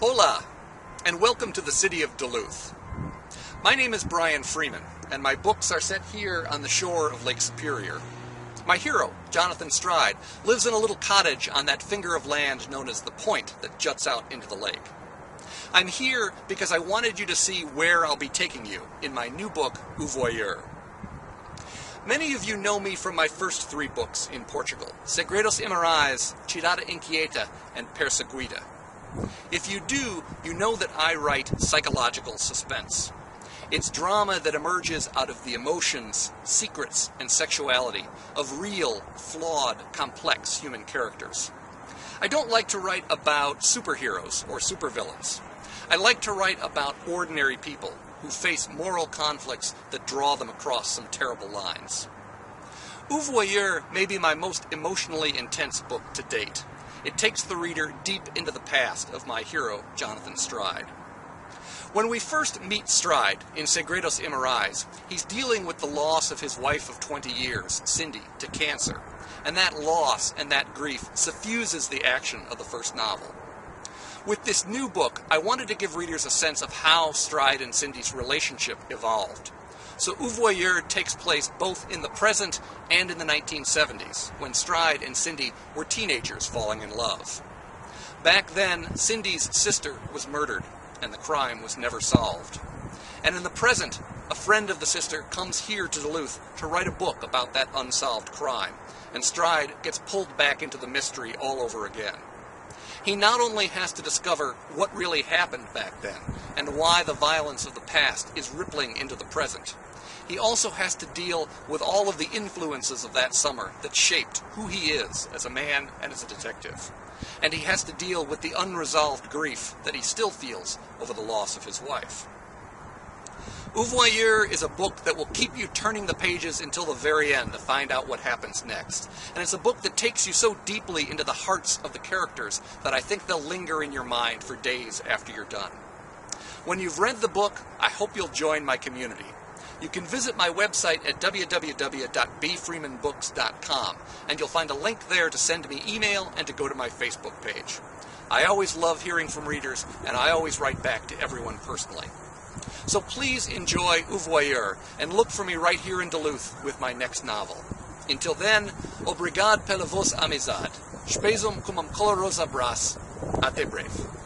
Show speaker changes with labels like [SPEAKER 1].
[SPEAKER 1] Hola, and welcome to the city of Duluth. My name is Brian Freeman, and my books are set here on the shore of Lake Superior. My hero, Jonathan Stride, lives in a little cottage on that finger of land known as the Point that juts out into the lake. I'm here because I wanted you to see where I'll be taking you in my new book, Voyeur. Many of you know me from my first three books in Portugal, Segredos Imorais, Tirada Inquieta, and Perseguida. If you do, you know that I write psychological suspense. It's drama that emerges out of the emotions, secrets, and sexuality of real, flawed, complex human characters. I don't like to write about superheroes or supervillains. I like to write about ordinary people who face moral conflicts that draw them across some terrible lines. Voyeur may be my most emotionally intense book to date. It takes the reader deep into the past of my hero, Jonathan Stride. When we first meet Stride in Segredos Imorais, he's dealing with the loss of his wife of 20 years, Cindy, to cancer, and that loss and that grief suffuses the action of the first novel. With this new book, I wanted to give readers a sense of how Stride and Cindy's relationship evolved. So Voyeur takes place both in the present and in the 1970s, when Stride and Cindy were teenagers falling in love. Back then, Cindy's sister was murdered, and the crime was never solved. And in the present, a friend of the sister comes here to Duluth to write a book about that unsolved crime, and Stride gets pulled back into the mystery all over again. He not only has to discover what really happened back then, and why the violence of the past is rippling into the present. He also has to deal with all of the influences of that summer that shaped who he is as a man and as a detective. And he has to deal with the unresolved grief that he still feels over the loss of his wife. Voyeur is a book that will keep you turning the pages until the very end to find out what happens next. And it's a book that takes you so deeply into the hearts of the characters that I think they'll linger in your mind for days after you're done. When you've read the book, I hope you'll join my community. You can visit my website at www.bfreemanbooks.com, and you'll find a link there to send me email and to go to my Facebook page. I always love hearing from readers, and I always write back to everyone personally. So please enjoy Voyeur, and look for me right here in Duluth with my next novel. Until then, obrigado pela vossa amizade. Spesum cum colorosa abraço. Até breve.